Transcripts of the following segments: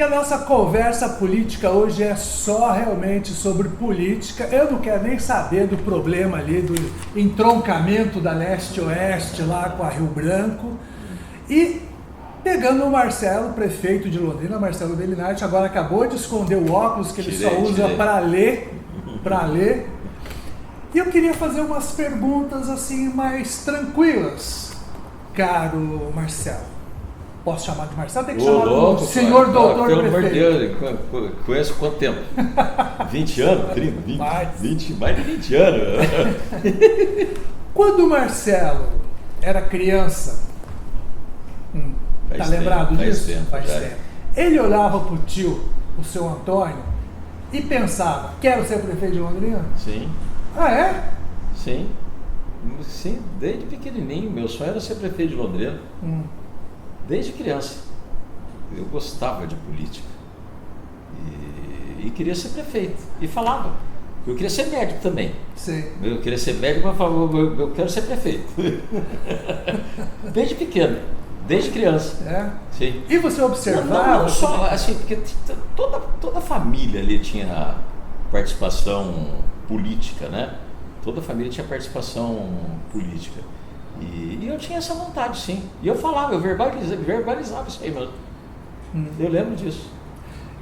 E a nossa conversa política hoje é só realmente sobre política. Eu não quero nem saber do problema ali, do entroncamento da leste-oeste lá com a Rio Branco. E pegando o Marcelo, prefeito de Londrina, Marcelo Bellinati, agora acabou de esconder o óculos que ele só usa para ler. E eu queria fazer umas perguntas assim mais tranquilas, caro Marcelo. Posso chamar de Marcelo? Tem que chamar de senhor doutor pelo prefeito. Pelo amor de Deus, conheço quanto tempo? 20 anos? 30, 20, mais de 20 anos. Quando o Marcelo era criança, tá lembrado disso? Faz tempo. Ele olhava pro tio, o seu Antônio, e pensava, quero ser prefeito de Londrina? Sim. Ah, é? Sim. Sim, desde pequenininho. Meu sonho era ser prefeito de Londrina. Desde criança. Eu gostava de política. E queria ser prefeito. E falava. Eu queria ser médico também. Sim. Eu queria ser médico, mas falava, eu quero ser prefeito. Desde pequeno. Desde criança. É? Sim. E você observava? Não só, assim, porque toda a família ali tinha participação política, né? Toda a família tinha participação política. E eu tinha essa vontade, sim. E eu falava, eu verbalizava isso aí mesmo. Eu lembro disso.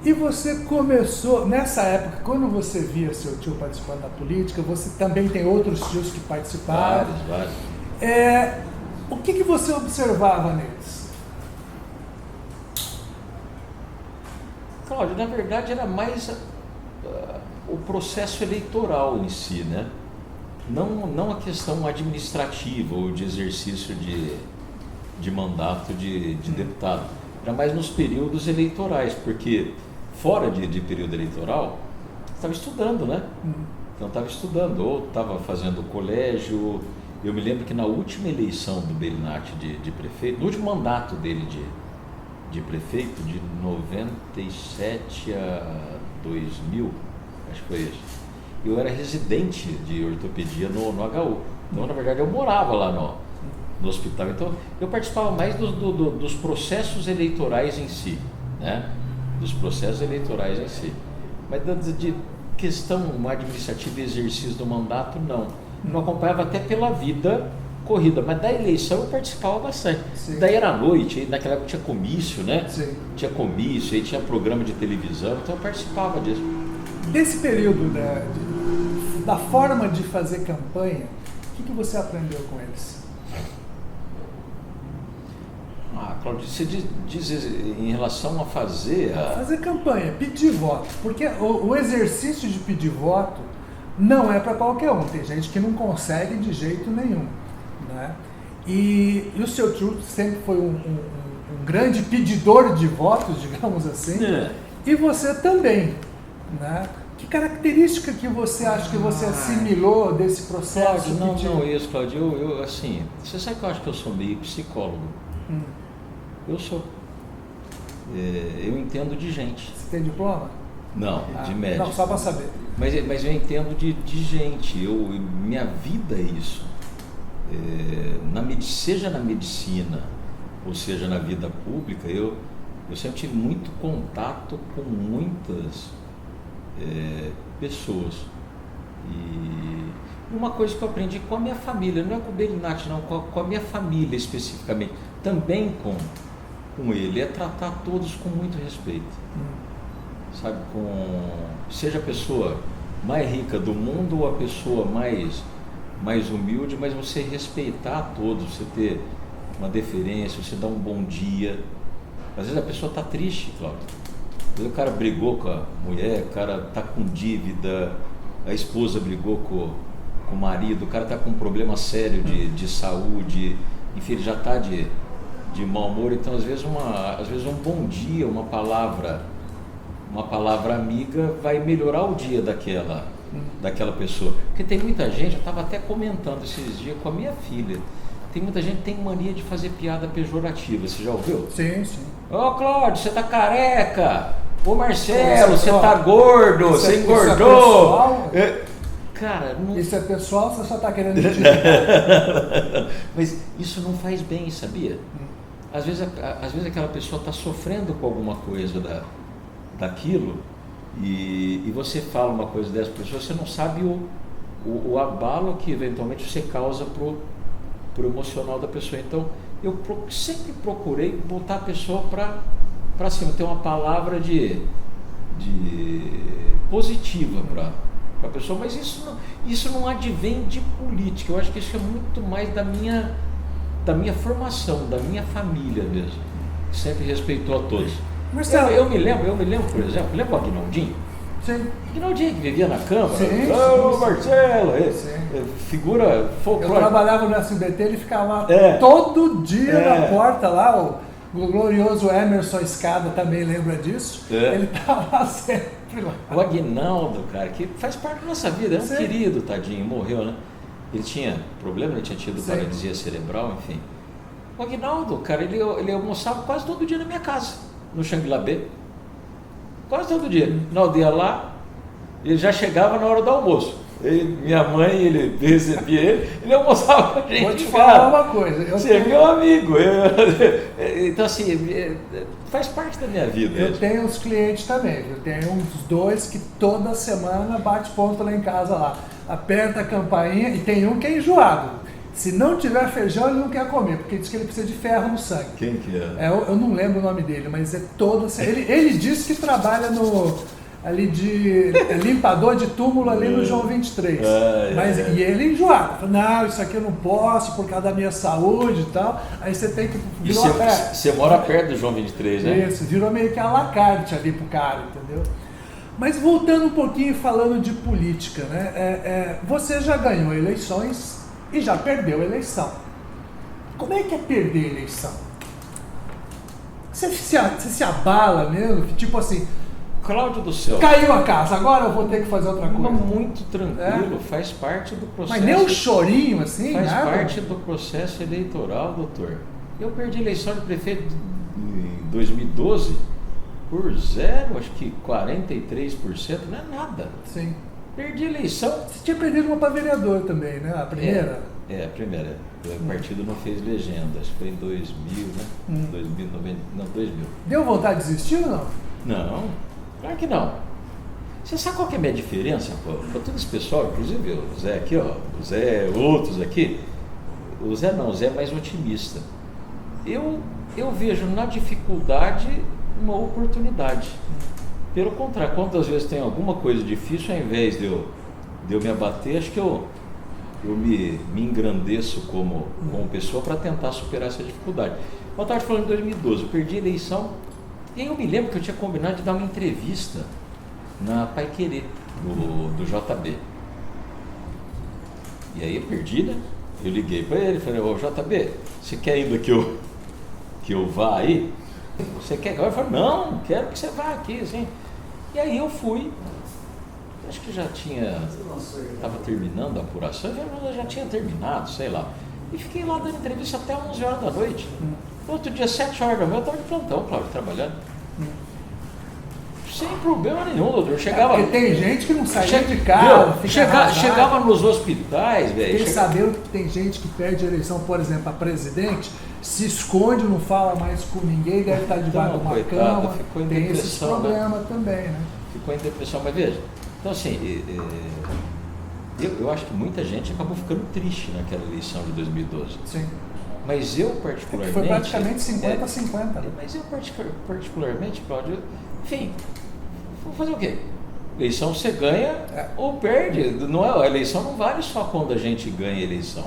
E você começou, nessa época, quando você via seu tio participando da política, você também tem outros tios que participaram. Vários. O que você observava neles? Cláudio, na verdade era mais o processo eleitoral em si, né? Não a questão administrativa ou de exercício de mandato de deputado. Era mais nos períodos eleitorais, porque fora de período eleitoral, estava estudando, né? Então estava estudando, ou estava fazendo colégio. Eu me lembro que na última eleição do Bellinati de prefeito, no último mandato dele de prefeito, de 97 a 2000, acho que foi isso. Eu era residente de ortopedia no HU. Então, na verdade, eu morava lá no hospital. Então, eu participava mais dos processos eleitorais em si, né? Dos processos eleitorais em si. Mas de questão administrativa e exercício do mandato, não. Não acompanhava até pela vida corrida, mas da eleição eu participava bastante. Sim. Daí era à noite, naquela época tinha comício, né? Sim. Tinha comício, aí tinha programa de televisão, então eu participava disso. Desse período da forma de fazer campanha, o que você aprendeu com eles? Cláudio, você diz em relação a fazer... Fazer campanha, pedir voto, porque o exercício de pedir voto não é para qualquer um, tem gente que não consegue de jeito nenhum, né? E o seu tio sempre foi um grande pedidor de votos, digamos assim, e você também, né? Que característica que você acha que você assimilou desse processo? Cláudio, não isso, Cláudio, eu assim, você sabe que eu acho que eu sou meio psicólogo? Eu sou. Eu entendo de gente. Você tem diploma? Não, de médico. Não, só para saber. Mas eu entendo de gente, minha vida é isso. Seja na medicina, ou seja na vida pública, eu sempre tive muito contato com muitas pessoas. E uma coisa que eu aprendi com a minha família, não é com o Bellinati, não, com a minha família especificamente, também com ele, é tratar todos com muito respeito. Sabe, seja a pessoa mais rica do mundo ou a pessoa mais humilde, mas você respeitar todos, você ter uma deferência, você dar um bom dia. Às vezes a pessoa está triste, Cláudio. Às vezes o cara brigou com a mulher, o cara está com dívida, a esposa brigou com o marido, o cara está com um problema sério de saúde, enfim, ele já está de mau humor. Então às vezes um bom dia, uma palavra amiga vai melhorar o dia daquela pessoa. Porque tem muita gente, eu estava até comentando esses dias com a minha filha, tem muita gente que tem mania de fazer piada pejorativa, você já ouviu? Sim, sim. Ô Cláudio, você tá careca! Ô Marcelo, você tá gordo, você engordou! Cara, isso é pessoal, você só está querendo dizer. Mas isso não faz bem, sabia? Às vezes aquela pessoa está sofrendo com alguma coisa daquilo e você fala uma coisa dessa pessoa, você não sabe o abalo que eventualmente você causa pro emocional da pessoa. Então, eu sempre procurei botar a pessoa para cima, ter uma palavra de positiva para a pessoa, mas isso não advém de política. Eu acho que isso é muito mais da minha formação, da minha família mesmo, que sempre respeitou a todos. Marcelo, Eu me lembro, por exemplo, lembra o Aguinaldinho? sim. Aguinaldinho que vivia na Câmara. Sim, Ô, sim, Marcelo, sim. figura folclórica. Eu trabalhava no SBT, ele ficava todo dia na porta lá, o glorioso Emerson Escada também lembra disso. Ele estava sempre lá. O Aguinaldo, cara, que faz parte da nossa vida, é um Sim. querido, tadinho, morreu, né? Ele tinha problema, ele tinha tido paralisia cerebral, enfim. O Aguinaldo, cara, ele almoçava quase todo dia na minha casa, no Xangri-Lá B. Quase todo dia. Na aldeia lá, ele já chegava na hora do almoço. Minha mãe, ele recebia ele almoçava com a gente. Vou te falar uma coisa. Você é meu amigo. Então, assim, faz parte da minha vida. Eu tenho uns clientes também. Eu tenho uns 2 que toda semana bate ponto lá em casa lá. Aperta a campainha e tem um que é enjoado. Se não tiver feijão, ele não quer comer, porque diz que ele precisa de ferro no sangue. Quem que é? Eu não lembro o nome dele, mas é toda semana. Ele disse que trabalha ali de limpador de túmulo ali no João 23. E ele enjoado. Não, isso aqui eu não posso por causa da minha saúde e tal. Aí você tem que... Você mora perto do João 23, né? Isso, virou meio que a la carte ali pro cara, entendeu? Mas voltando um pouquinho falando de política, né? Você já ganhou eleições e já perdeu a eleição. Como é que é perder a eleição? Você se abala mesmo? Tipo assim... Cláudio do céu. Caiu a casa, agora eu vou ter que fazer outra coisa. Muito tranquilo, faz parte do processo. Mas nem um chorinho assim, faz nada? parte do processo eleitoral, doutor. Eu perdi a eleição de prefeito em 2012 por acho que 43%, não é nada. Sim. Perdi a eleição. Você tinha perdido uma para vereador também, né? A primeira? A primeira. O partido não fez legenda, acho que foi em 2000, né? 2000. Deu vontade de desistir ou não? Não, claro que não. Você sabe qual que é a minha diferença, pô? Para todo esse pessoal, inclusive o Zé aqui, ó, o Zé, outros aqui. O Zé não, o Zé é mais otimista. Eu vejo na dificuldade uma oportunidade. Pelo contrário, quantas vezes tem alguma coisa difícil, ao invés de eu me abater, acho que eu me engrandeço como pessoa para tentar superar essa dificuldade. Eu estava falando em 2012, eu perdi a eleição, e aí eu me lembro que eu tinha combinado de dar uma entrevista na Paiquerê, do JB. E aí eu perdi, né? Eu liguei para ele, falei, ô JB, você quer ainda que eu vá aí? Você quer? Eu falei, não, quero que você vá aqui, assim. E aí eu fui, acho que estava terminando a apuração, eu já tinha terminado, sei lá. E fiquei lá dando entrevista até 11 horas da noite. Outro dia, 7 horas da manhã, eu estava de plantão, Cláudio, trabalhando. Sem problema nenhum, doutor. Chegava. Porque tem gente que não saía de casa, chegava nos hospitais, velho. Fiquei sabendo que tem gente que perde a eleição, por exemplo, a presidente, se esconde, não fala mais com ninguém, deve estar debaixo de uma cama. Ficou em tem depressão, esse problema também, né? Ficou em depressão, mas veja. Então, assim, eu acho que muita gente acabou ficando triste naquela eleição de 2012. Sim. Mas eu, particularmente... Foi praticamente 50-50. Mas eu, particularmente, Cláudio, enfim, vou fazer o quê? Eleição você ganha ou perde. Não é, a eleição não vale só quando a gente ganha a eleição.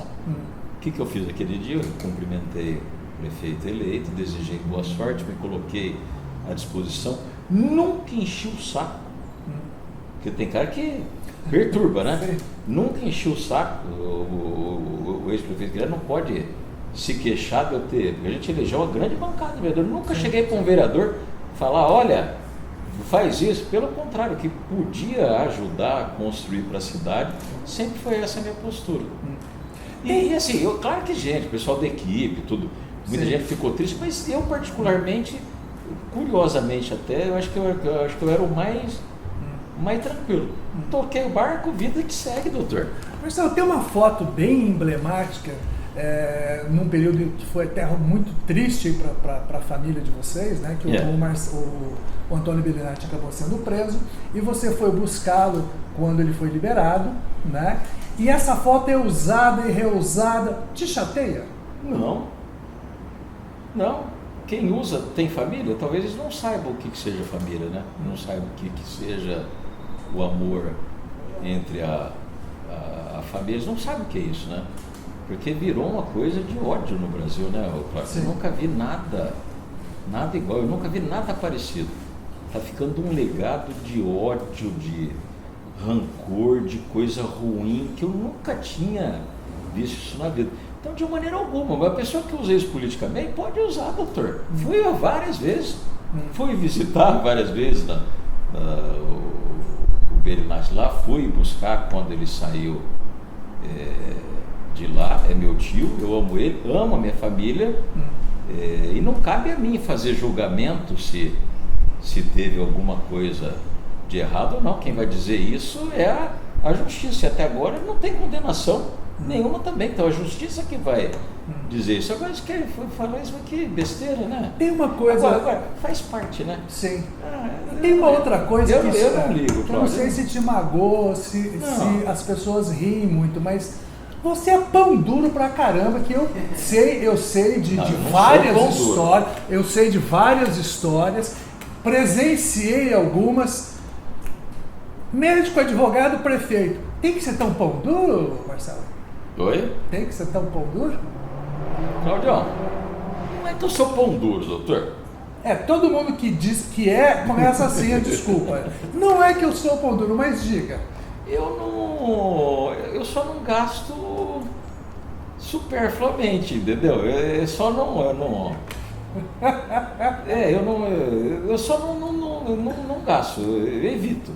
O que eu fiz aquele dia? Eu cumprimentei o prefeito eleito, desejei boa sorte, me coloquei à disposição. Nunca enchi o saco. Porque tem cara que perturba, né? Sim. Nunca enchi o saco. O ex-prefeito Guilherme não pode se queixar de eu ter... Porque a gente elegeu uma grande bancada de vereador. Nunca cheguei para um vereador falar, olha, faz isso. Pelo contrário, que podia ajudar a construir para a cidade, sempre foi essa a minha postura. E assim, claro que gente, o pessoal da equipe, tudo, muita gente ficou triste, mas eu particularmente, curiosamente até, eu acho que eu era o mais tranquilo. Toquei o barco, vida que segue, doutor. Marcelo, tem uma foto bem emblemática num período que foi até muito triste para a família de vocês, né? Que o Antônio Bellinati acabou sendo preso, e você foi buscá-lo quando ele foi liberado, né? E essa foto é usada e reusada. Te chateia? Não. Quem usa tem família, talvez eles não saibam o que seja família, né? Não saibam o que seja o amor entre a família, eles não sabem o que é isso, né? Porque virou uma coisa de ódio no Brasil, né? Eu nunca vi nada igual, eu nunca vi nada parecido. Está ficando um legado de ódio, de rancor, de coisa ruim, que eu nunca tinha visto isso na vida. Então, de maneira alguma, uma pessoa que usa isso politicamente pode usar, doutor. Fui várias vezes, fui visitar várias vezes o Bellinati lá, fui buscar quando ele saiu de lá, é meu tio, eu amo ele, amo a minha família, e não cabe a mim fazer julgamento se teve alguma coisa de errado ou não. Quem vai dizer isso é a justiça, e até agora não tem condenação nenhuma também, então a justiça que vai dizer isso. Agora eles querem falar isso aqui, besteira, né? Tem uma coisa... Agora faz parte, né? Sim. Tem uma outra coisa eu não ligo, que eu não sei se te magoou, se as pessoas riem muito, mas você é pão duro pra caramba, que eu sei de várias histórias, eu sei de várias histórias, presenciei algumas. Médico, advogado, prefeito. Tem que ser tão pão duro, Marcelo? Oi? Tem que ser tão pão duro? Claudião, não é que eu sou pão duro, doutor. Todo mundo que diz que começa assim a desculpa. Não é que eu sou pão duro, mas diga. Eu só não gasto superfluamente, entendeu? Eu só não gasto, eu evito.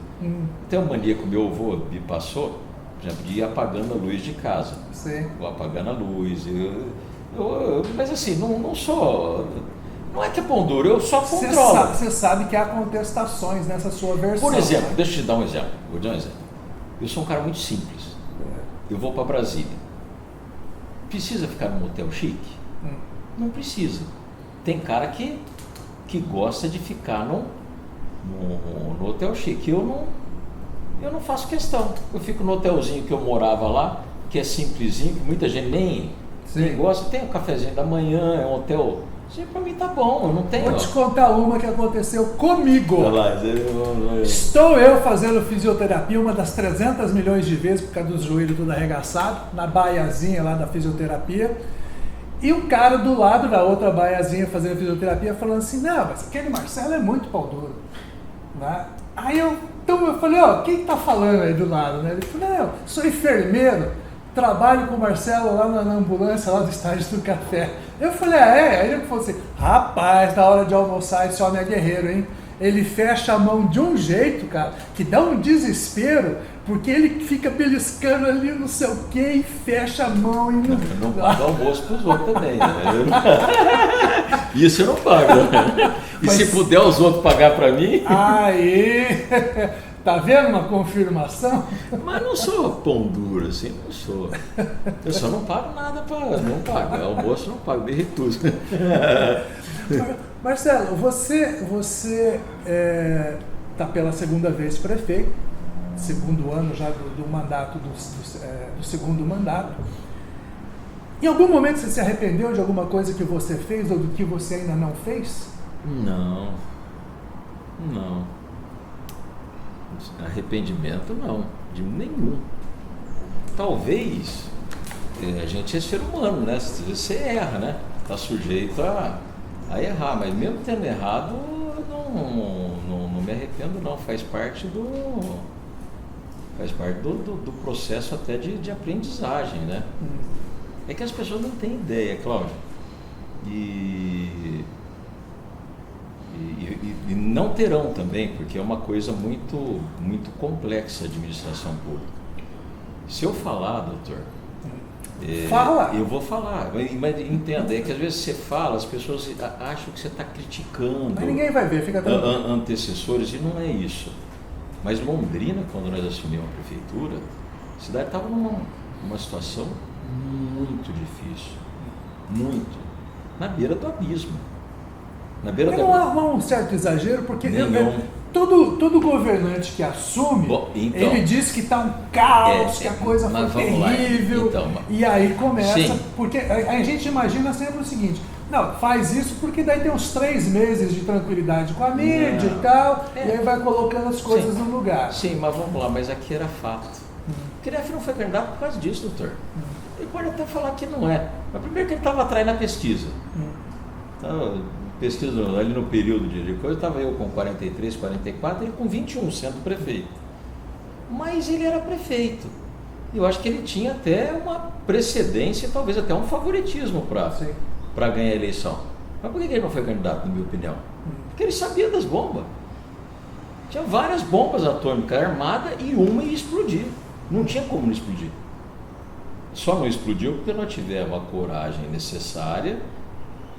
Tem uma mania que o meu avô me passou, por exemplo, de ir apagando a luz de casa. Sim. Vou apagando a luz. Mas assim, não sou. Não é que é pão duro, eu só controlo. Você sabe que há contestações nessa sua versão. Por exemplo, deixa eu te dar um exemplo. Vou te dar um exemplo. Eu sou um cara muito simples. Eu vou para Brasília. Precisa ficar num hotel chique? Não precisa. Tem cara que gosta de ficar no hotel chique. Eu não faço questão. Eu fico no hotelzinho que eu morava lá, que é simplesinho, que muita gente nem gosta. Tem um cafezinho da manhã, é um hotel. Isso pra mim tá bom, eu não tenho. Vou te contar uma que aconteceu comigo. Estou eu fazendo fisioterapia uma das 300 milhões de vezes por causa dos joelhos tudo arregaçado, na baiazinha lá da fisioterapia. E um cara do lado da outra baiazinha fazendo fisioterapia falando assim, não, mas aquele Marcelo é muito pau duro. Né? Aí eu falei, quem tá falando aí do lado? Né? Ele falou, não, sou enfermeiro, trabalho com o Marcelo lá na ambulância, lá do estádio do café. Eu falei, Aí ele falou assim, rapaz, na hora de almoçar esse homem é guerreiro, hein? Ele fecha a mão de um jeito, cara, que dá um desespero, porque ele fica beliscando ali não sei o que e fecha a mão e não paga almoço pros outros também, né? Isso eu não pago. E se puder os outros pagar para mim... Aí... Tá vendo uma confirmação? Mas não sou pão duro, assim, não sou. Eu só não pago nada não pago. Almoço não pago, me recuso. Marcelo, você tá pela segunda vez prefeito, segundo ano já do mandato, do segundo mandato. Em algum momento você se arrependeu de alguma coisa que você fez ou do que você ainda não fez? Não. Arrependimento não, de nenhum. Talvez a gente é ser humano, né? Você erra, né? Está sujeito a errar, mas mesmo tendo errado, não me arrependo não, faz parte do processo até de aprendizagem, né? É que as pessoas não têm ideia, Cláudio. E não terão também, porque é uma coisa muito, muito complexa a administração pública. Se eu falar, doutor, fala. Eu vou falar, mas entenda, é que às vezes você fala, as pessoas acham que você está criticando. Mas ninguém vai ver, fica tranquilo. Antecessores, e não é isso. Mas Londrina, quando nós assumimos a prefeitura, a cidade estava numa situação muito difícil. Muito. Na beira do abismo. Na beira do Não abismo. há um certo exagero, porque Nenhum. todo governante que assume, Bom, então, ele diz que está um caos, que a coisa foi mas vamos lá. terrível, Então, e aí começa, sim. porque a gente imagina sempre o seguinte, não, faz isso porque daí tem uns 3 meses de tranquilidade com a mídia Não. e tal, e aí vai colocando as coisas Sim. no lugar. Sim, mas vamos lá, mas aqui era fato. O Kiref não foi candidato por causa disso, doutor. Ele pode até falar que não é. Mas primeiro que ele estava atrás na pesquisa. Então, pesquisa ali no período de coisa, estava eu com 43, 44, ele com 21 sendo prefeito. Mas ele era prefeito. Eu acho que ele tinha até uma precedência, talvez até um favoritismo para ganhar a eleição. Mas por que ele não foi candidato, na minha opinião? Porque ele sabia das bombas. Tinha várias bombas atômicas armadas e uma ia explodir. Não tinha como não explodir. Só não explodiu porque nós tivemos a coragem necessária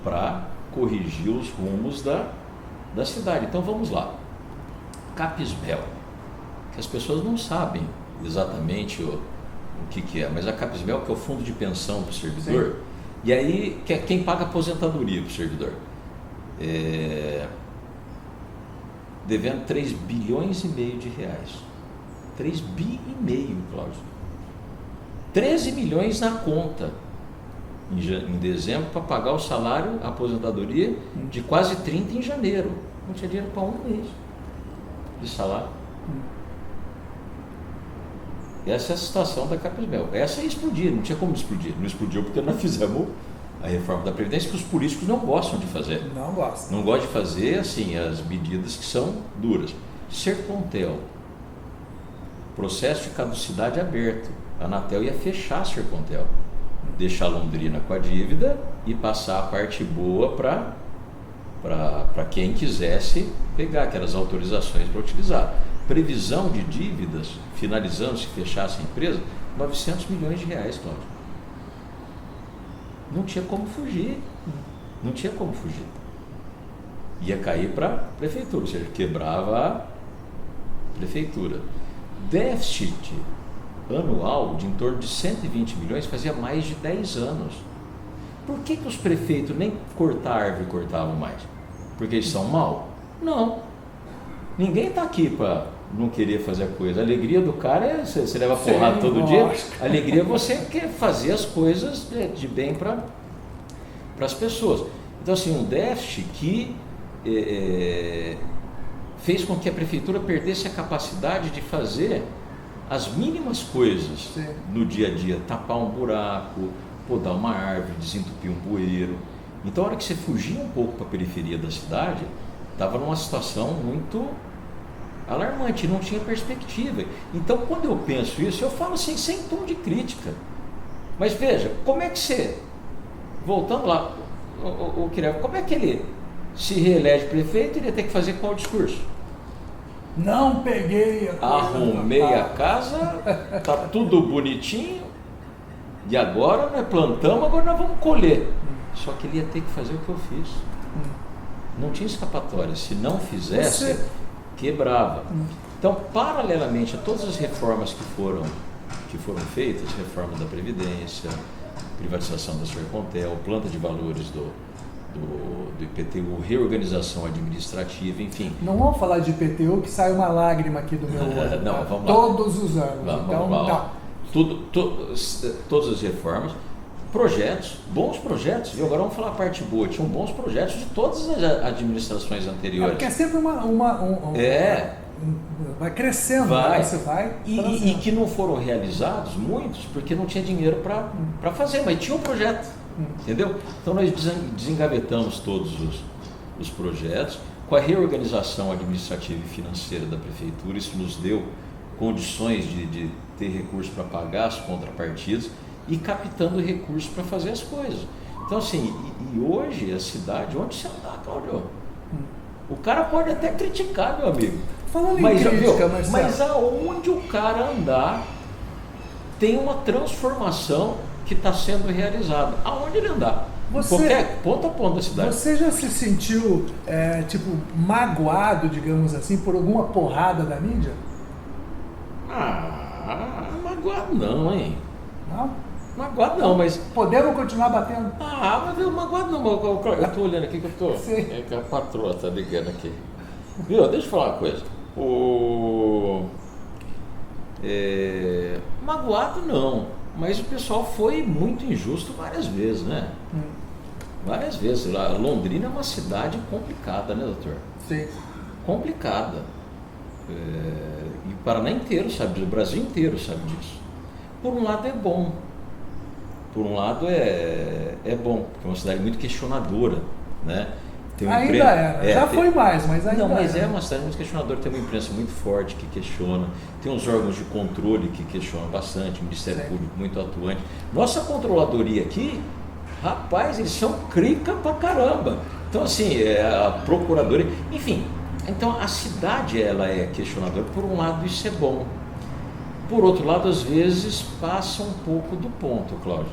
para corrigir os rumos da cidade. Então vamos lá. Capismel, que as pessoas não sabem exatamente o que é, mas a Capismel, que é o fundo de pensão do servidor, sim. E aí que é quem paga aposentadoria para o servidor. Devendo 3 bilhões e meio de reais. 3 bi e meio, Cláudio. 13 milhões na conta em dezembro para pagar o salário, a aposentadoria de quase 30 em janeiro. Não tinha dinheiro para um mês de salário. Essa é a situação da Capismel. Essa ia explodir, não tinha como explodir. Não explodiu porque nós fizemos a reforma da Previdência, que os políticos não gostam de fazer. Não gostam. Não gostam de fazer, assim, as medidas que são duras. Sercontel, processo de caducidade aberto. A Anatel ia fechar a Sercontel, deixar Londrina com a dívida e passar a parte boa para quem quisesse pegar aquelas autorizações para utilizar. Previsão de dívidas, finalizando, se fechasse a empresa, 900 milhões de reais, Cláudio. Não tinha como fugir. Não tinha como fugir. Ia cair para a prefeitura, ou seja, quebrava a prefeitura. Déficit anual de em torno de 120 milhões fazia mais de 10 anos. Por que os prefeitos nem cortar árvore cortavam mais? Porque eles são mal? Não. Ninguém está aqui para não querer fazer a coisa. A alegria do cara é você leva porrada todo dia. A alegria é você quer fazer as coisas de bem para as pessoas. Então, assim, um déficit que fez com que a prefeitura perdesse a capacidade de fazer as mínimas coisas. Sim. No dia a dia, tapar um buraco, podar uma árvore, desentupir um bueiro. Então, a hora que você fugia um pouco para a periferia da cidade, estava numa situação muito alarmante, não tinha perspectiva. Então, quando eu penso isso, eu falo assim, sem tom de crítica. Mas veja, como é que você, voltando lá, o Kiref, como é que ele se reelege prefeito, ele ia ter que fazer qual discurso? Não peguei a coisa. Arrumei a casa, tá tudo bonitinho, e agora nós plantamos, agora nós vamos colher. Só que ele ia ter que fazer o que eu fiz. Não tinha escapatória. Se não fizesse, quebrava. Então, paralelamente a todas as reformas que foram feitas, reforma da Previdência, privatização da Sercontel, planta de valores do IPTU, reorganização administrativa, enfim. Não vamos falar de IPTU que sai uma lágrima aqui do meu olho. Não, vamos todos os anos. Vamos lá. Todas as reformas, projetos, bons projetos, e agora vamos falar a parte boa, tinham bons projetos de todas as administrações anteriores. Porque é sempre vai crescendo, você vai. E que não foram realizados muitos porque não tinha dinheiro para fazer, mas tinha um projeto, entendeu? Então nós desengavetamos todos os projetos, com a reorganização administrativa e financeira da prefeitura, isso nos deu condições de ter recursos para pagar as contrapartidas e captando recursos para fazer as coisas. Então, assim, e hoje a cidade, onde você andar, Cláudio? O cara pode até criticar, meu amigo. Falando em crítica, mas aonde o cara andar, tem uma transformação que está sendo realizada. Aonde ele andar? Qualquer ponto a ponto da cidade. Você já se sentiu, magoado, digamos assim, por alguma porrada da mídia? Magoado não, hein? Não? Magoado não, mas... Podemos continuar batendo? Mas eu magoado não, eu tô olhando aqui que eu tô... Sim. É que a patroa tá ligando aqui. Viu, deixa eu falar uma coisa. Magoado não, mas o pessoal foi muito injusto várias vezes, né? Várias vezes. Londrina é uma cidade complicada, né, doutor? Sim. Complicada. E o Paraná inteiro sabe disso, o Brasil inteiro sabe disso. Por um lado é bom. Por um lado é bom, porque é uma cidade muito questionadora, né? Ainda era. Já foi mais, mas ainda não, mas era. é uma cidade muito questionadora, tem uma imprensa muito forte que questiona, tem uns órgãos de controle que questionam bastante, o Ministério Público muito atuante. Nossa controladoria aqui, rapaz, eles são crica pra caramba. Então, assim, a procuradoria, enfim, então a cidade ela é questionadora. Por um lado isso é bom, por outro lado às vezes passa um pouco do ponto, Cláudio.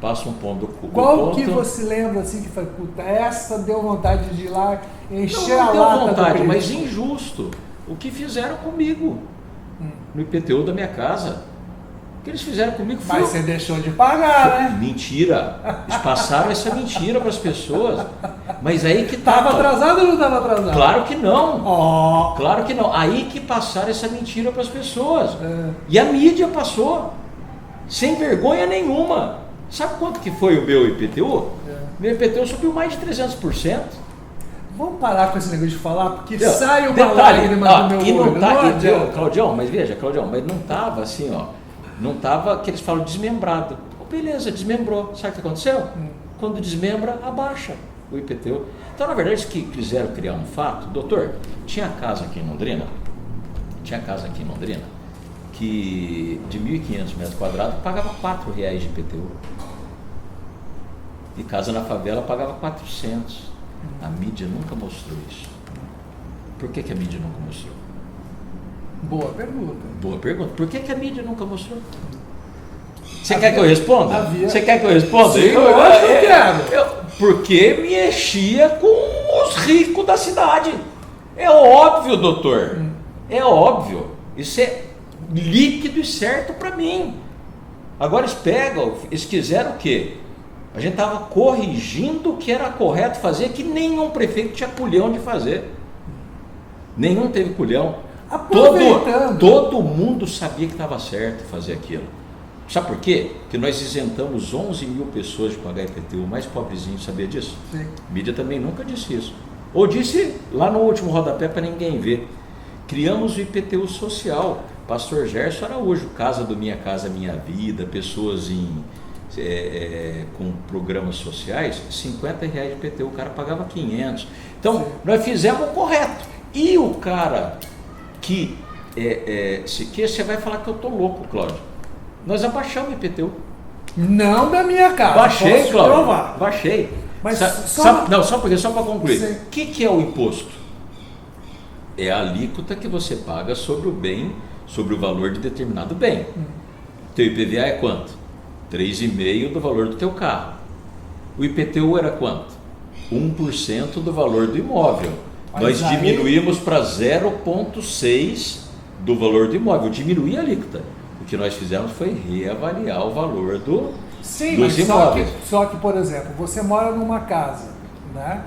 Passa um ponto do Qual ponto. que você lembra assim que foi, puta, essa deu vontade de ir lá encher não a deu lata vontade, do mas crítico? injusto. O que fizeram comigo no IPTU da minha casa. O que eles fizeram comigo foi... Mas você deixou de pagar, né? Mentira. Eles passaram essa mentira para as pessoas. Mas aí que tá. Tava atrasado ou não tava atrasado? Claro que não. Ó. Claro que não. Aí que passaram essa mentira para as pessoas. E a mídia passou. Sem vergonha nenhuma. Sabe quanto que foi o meu IPTU? Meu IPTU subiu mais de 300%. Vamos parar com esse negócio de falar, porque Entendeu? sai uma Detalhe, lágrima do meu e não olho. tá, Não adianta. Claudião, mas veja, Claudião, mas não tava assim, ó. Não tava que eles falam desmembrado. Beleza, desmembrou. Sabe o que aconteceu? Quando desmembra, abaixa o IPTU. Então, na verdade, que quiseram criar um fato, doutor, tinha casa aqui em Londrina, que de 1.500 metros quadrados pagava R$4 de IPTU. E casa na favela pagava 400. A mídia nunca mostrou isso. Por que a mídia nunca mostrou? Boa pergunta. Boa pergunta. Por que a mídia nunca mostrou? Você quer que eu responda? Você quer que eu responda? Sim, eu quero. Porque me enchia com os ricos da cidade. É óbvio, doutor. É óbvio. Isso é líquido e certo para mim. Agora eles pegam, eles quiseram o quê? A gente estava corrigindo o que era correto fazer, que nenhum prefeito tinha culhão de fazer. Nenhum teve culhão. Todo mundo sabia que estava certo fazer aquilo. Sabe por quê? Porque nós isentamos 11 mil pessoas de pagar IPTU, o mais pobrezinho sabia disso? Sim. A mídia também nunca disse isso. Ou disse lá no último rodapé para ninguém ver. Criamos o IPTU social. Pastor Gerson Araújo, Casa do Minha Casa Minha Vida, pessoas com programas sociais, R$50 de IPTU, o cara pagava 500. Então, nós fizemos o correto. E o cara que você vai falar que eu tô louco, Cláudio. Nós abaixamos o IPTU. Não da minha casa. Baixei, Cláudio. Provar. Baixei. Mas só para concluir. Sim. O que é o imposto? É a alíquota que você paga sobre o bem, sobre o valor de determinado bem. Teu IPVA é quanto? 3,5% do valor do teu carro. O IPTU era quanto? 1% do valor do imóvel. Nós diminuímos para 0,6% do valor do imóvel. Diminuir a alíquota. O que nós fizemos foi reavaliar o valor dos imóveis. Só que, por exemplo, você mora numa casa, né?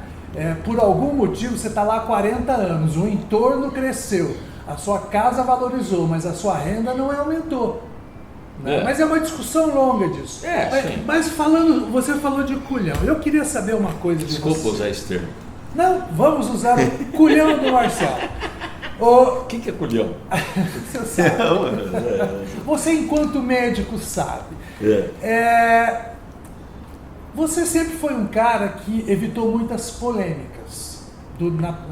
Por algum motivo você está lá há 40 anos, o entorno cresceu, a sua casa valorizou, mas a sua renda não aumentou. Né? Mas é uma discussão longa disso. Mas você falou de culhão. Eu queria saber uma coisa de Desculpa você. usar esse termo. Não, vamos usar o culhão do Marcelo. O que é culhão? Você sabe. Você, enquanto médico, sabe. Você sempre foi um cara que evitou muitas polêmicas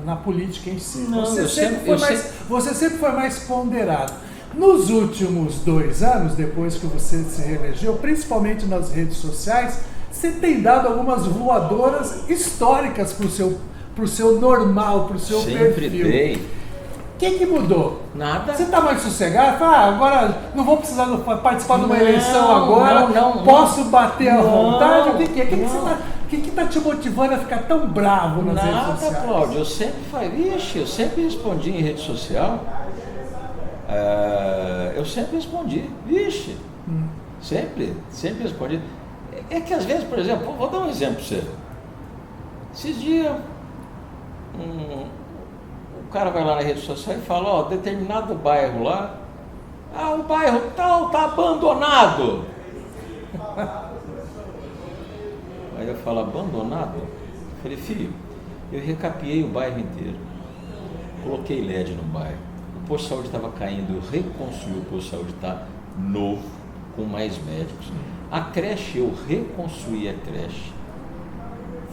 na política em si. Não, você sempre foi mais ponderado. Nos últimos 2 anos, depois que você se reelegeu, principalmente nas redes sociais, você tem dado algumas voadoras históricas pro seu normal, pro seu perfil. Sempre dei. O que mudou? Nada. Você está mais sossegado? Fala, agora não vou precisar participar de uma eleição agora, posso bater à vontade? O que está te motivando a ficar tão bravo nas redes sociais? Nada, Cláudio, eu sempre respondi em rede social. Eu sempre respondi, Sempre responde. É que às vezes, por exemplo, vou dar um exemplo para você. Esses dias, o cara vai lá na rede social e fala, ó, determinado bairro lá, o bairro tal tá abandonado. Aí eu falo, abandonado? Eu falei, filho, eu recapeei o bairro inteiro, coloquei LED no bairro, o posto de saúde estava caindo, eu reconstruí o posto de saúde, está novo, com mais médicos. A creche, eu reconstruí a creche,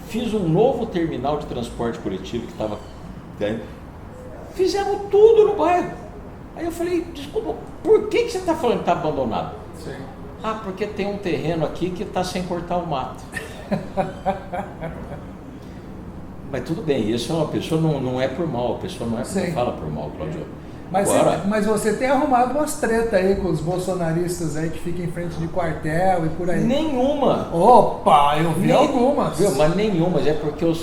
fiz um novo terminal de transporte coletivo que estava... Fizemos tudo no bairro. Aí eu falei, desculpa, por que você está falando que está abandonado? Sim. Porque tem um terreno aqui que está sem cortar o mato. Mas tudo bem, isso é uma pessoa, não é por mal, a pessoa não fala por mal, Claudio. Mas você tem arrumado umas tretas aí com os bolsonaristas aí que ficam em frente de quartel e por aí. Nenhuma. Opa, eu vi algumas. Mas nenhuma, mas é porque os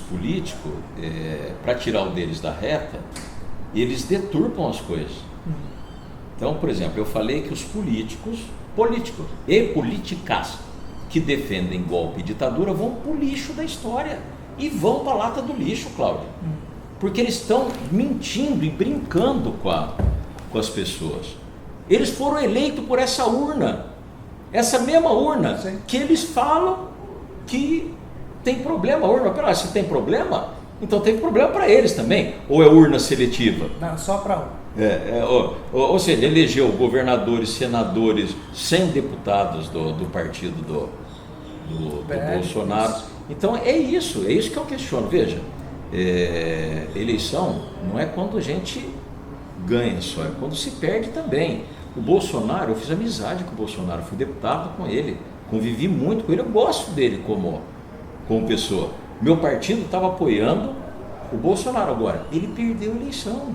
políticos, para tirar o deles da reta, eles deturpam as coisas. Então, por exemplo, eu falei que os políticos e políticas que defendem golpe e ditadura vão para o lixo da história e vão para a lata do lixo, Cláudio. Porque eles estão mentindo e brincando com as pessoas. Eles foram eleitos por essa urna, essa mesma urna. Sim. Que eles falam que tem problema. A urna, se tem problema, então tem problema para eles também. Ou é urna seletiva? Não, só para um. Ou seja, elegeu governadores, senadores, 100 deputados do partido do Bolsonaro. Então é isso que eu questiono. Veja, eleição não é quando a gente ganha só, é quando se perde também. O Bolsonaro, eu fiz amizade com o Bolsonaro, fui deputado com ele, convivi muito com ele, eu gosto dele como pessoa. Meu partido estava apoiando o Bolsonaro. Agora, ele perdeu a eleição.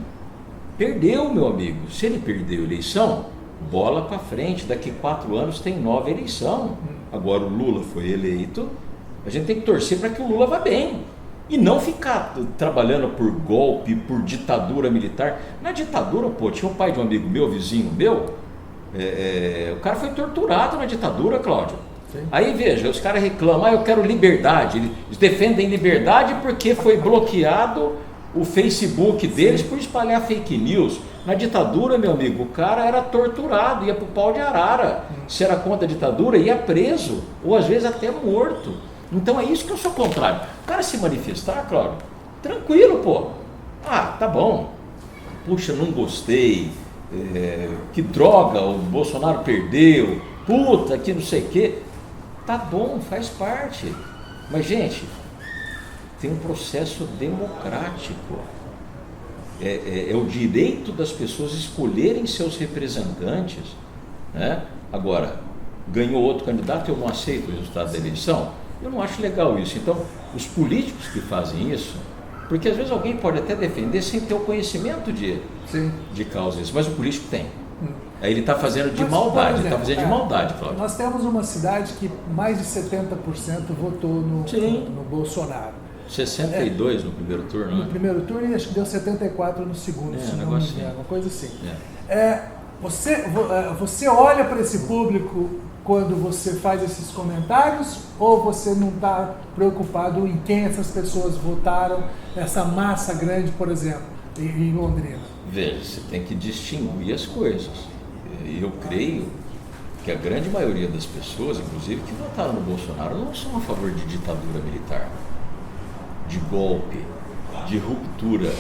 Perdeu, meu amigo. Se ele perdeu a eleição, bola para frente. Daqui 4 anos tem nova eleição. Agora o Lula foi eleito. A gente tem que torcer para que o Lula vá bem. E não ficar trabalhando por golpe, por ditadura militar. Na ditadura, tinha um pai de um amigo meu, vizinho meu. O cara foi torturado na ditadura, Cláudio. Sim. Aí veja, os caras reclamam, eu quero liberdade. Eles defendem liberdade porque foi bloqueado o Facebook deles por espalhar fake news. Na ditadura, meu amigo, o cara era torturado, ia pro pau de arara. Se era contra a ditadura, ia preso, ou às vezes até morto. Então é isso que eu sou contrário. O cara se manifestar, Cláudio, tranquilo, pô. Tá bom. Puxa, não gostei. Que droga, o Bolsonaro perdeu. Puta, que não sei o quê. Tá bom, faz parte. Mas, gente, tem um processo democrático. É o direito das pessoas escolherem seus representantes, né? Agora, ganhou outro candidato, eu não aceito o resultado da eleição. Eu não acho legal isso. Então, os políticos que fazem isso, porque às vezes alguém pode até defender sem ter o conhecimento de causa isso, mas o político tem. Aí ele está fazendo de maldade, está fazendo de maldade, Cláudio. Nós temos uma cidade que mais de 70% votou no Bolsonaro. 62 no primeiro turno, né? No primeiro turno e acho que deu 74 no segundo, se não me engano, uma coisa assim. Você olha para esse público quando você faz esses comentários ou você não está preocupado em quem essas pessoas votaram, essa massa grande, por exemplo, em Londrina? Veja, você tem que distinguir as coisas. Eu creio que a grande maioria das pessoas, inclusive que votaram no Bolsonaro, não são a favor de ditadura militar, de golpe, de ruptura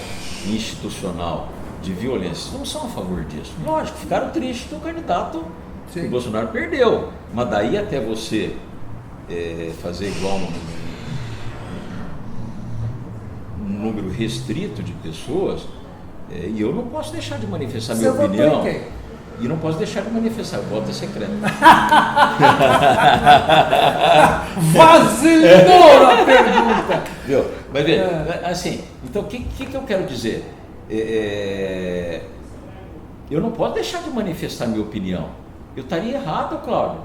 institucional, de violência. Não são a favor disso. Lógico, ficaram tristes que o candidato que o Bolsonaro perdeu. Mas daí até você fazer igual um número restrito de pessoas, e eu não posso deixar de manifestar minha opinião. E não posso deixar de manifestar, o voto é secreto. Vacilou na pergunta! Viu? Mas veja, assim, então o que eu quero dizer? Eu não posso deixar de manifestar minha opinião. Eu estaria errado, Cláudio.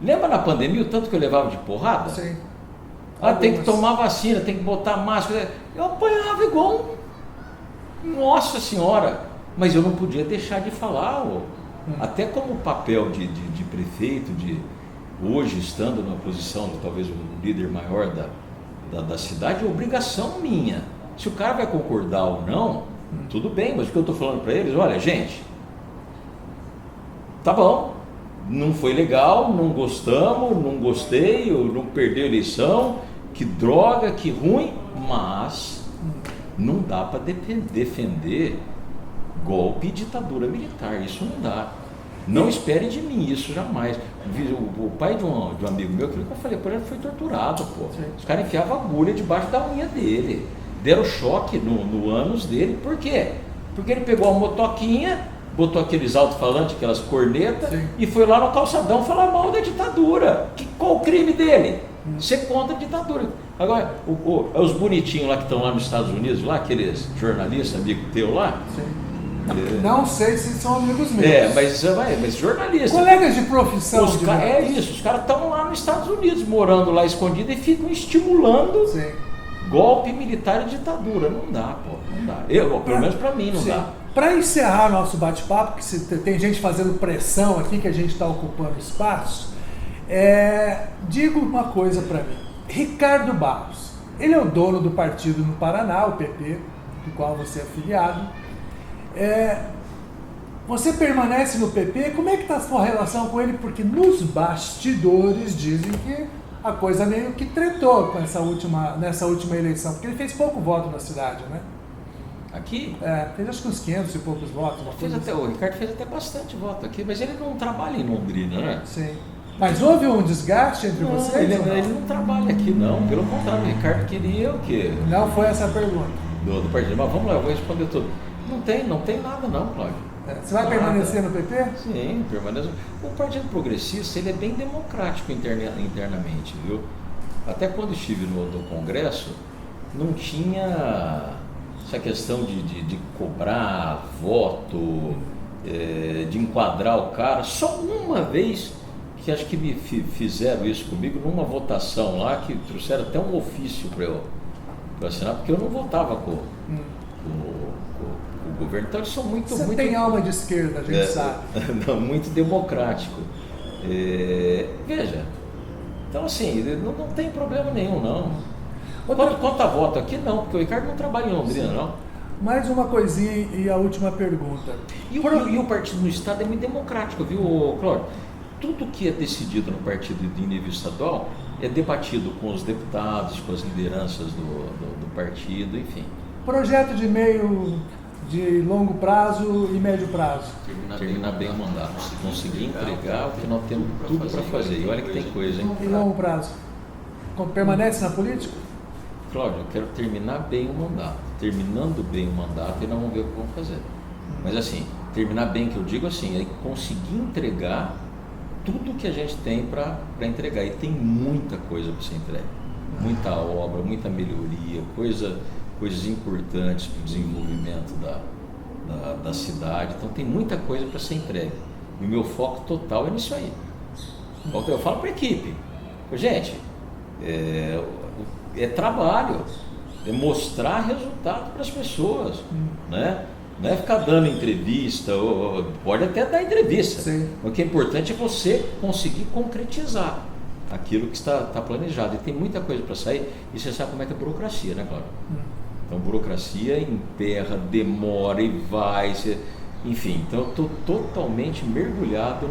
Lembra na pandemia o tanto que eu levava de porrada? Sim. Tem que tomar vacina, tem que botar máscara. Eu apanhava igual Nossa Senhora! Mas eu não podia deixar de falar Até como papel de prefeito, hoje estando na posição de talvez o líder maior da cidade, é obrigação minha. Se o cara vai concordar ou não, tudo bem, mas o que eu estou falando para eles, olha, gente, tá bom, não foi legal, não gostamos, não gostei, eu não perdi a eleição, que droga, que ruim, mas não dá para defender golpe e ditadura militar, isso não dá. Não espere de mim isso jamais. O pai de um amigo meu, que eu falei por ele, foi torturado, pô. Os caras enfiavam agulha debaixo da unha dele, deram choque no ânus dele. Por quê? Porque ele pegou a motoquinha, botou aqueles alto-falantes, aquelas cornetas, e foi lá no calçadão falar mal da ditadura. Qual o crime dele? Ser contra a ditadura. Agora, os bonitinhos lá que estão lá nos Estados Unidos, lá, aqueles jornalistas, amigo teu lá. Não sei se são amigos meus. Mas jornalistas. Colegas de profissão. É isso, os caras estão lá nos Estados Unidos, morando lá escondido e ficam estimulando golpe militar e ditadura. Não dá, pô, não dá. Pelo menos para mim não dá. Para encerrar nosso bate-papo, que tem gente fazendo pressão aqui, que a gente está ocupando espaço, digo uma coisa para mim. Ricardo Barros, ele é o dono do partido no Paraná, o PP, do qual você é afiliado. Você permanece no PP, como é que está a sua relação com ele? Porque nos bastidores dizem que a coisa meio que tretou com nessa última eleição, porque ele fez pouco voto na cidade, né? Aqui? Fez acho que uns 500 e poucos votos. O Ricardo fez até bastante voto aqui, mas ele não trabalha em Londrina, né? Sim. Mas houve um desgaste entre vocês? Ele não trabalha aqui, não. Pelo contrário, o Ricardo queria o quê? Não foi essa a pergunta. Do partido. Mas vamos lá, eu vou responder tudo. Não tem nada não, Cláudio. Você vai permanecer no PP? Sim, permaneço. O Partido Progressista, ele é bem democrático internamente, viu? Até quando estive no Congresso, não tinha essa questão de cobrar voto, de enquadrar o cara. Só uma vez que acho que me fizeram isso comigo, numa votação lá, que trouxeram até um ofício para eu assinar, porque eu não votava com o governo. Então eles são muito... Você tem alma de esquerda, a gente sabe. Não, muito democrático. Veja, então assim, não tem problema nenhum, não. Quanto a voto aqui, não, porque o Ricardo não trabalha em Londrina, não. Mais uma coisinha e a última pergunta. E o partido no Estado é muito democrático, viu, Cláudio? Tudo que é decidido no partido de nível estadual é debatido com os deputados, com as lideranças do partido, enfim. Projeto de longo prazo e médio prazo. Terminar bem o mandato. Conseguir entregar o que nós temos tudo para fazer. E olha que tem coisa, hein? E longo prazo. Permanece na política? Cláudio, eu quero terminar bem o mandato. Terminando bem o mandato, e nós vamos ver o que vamos fazer. Mas assim, terminar bem, que eu digo assim, é conseguir entregar tudo que a gente tem para entregar. E tem muita coisa para ser entregue. Muita obra, muita melhoria, coisas importantes para o desenvolvimento da cidade. Então tem muita coisa para ser entregue. E o meu foco total é nisso aí. Eu falo para a equipe, gente, é trabalho, é mostrar resultado para as pessoas, né? Não é ficar dando entrevista, pode até dar entrevista. Sim. O que é importante é você conseguir concretizar aquilo que está planejado. E tem muita coisa para sair, e você sabe como é que é a burocracia, né, Cláudio? Então, burocracia emperra, demora e vai, enfim. Então, eu estou totalmente mergulhado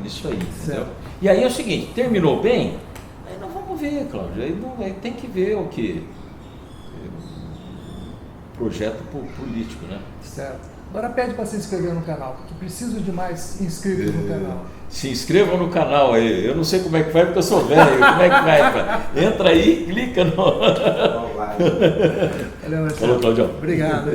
nisso aí, entendeu? E aí é o seguinte, terminou bem? Aí nós vamos ver, Cláudio, aí tem que ver o que... projeto político, né? Certo. Agora pede para se inscrever no canal, porque preciso de mais inscritos no canal. Se inscrevam no canal aí. Eu não sei como é que faz, porque eu sou velho. Como é que vai? Entra aí, clica no... Valeu, Falou, Claudio. Obrigado.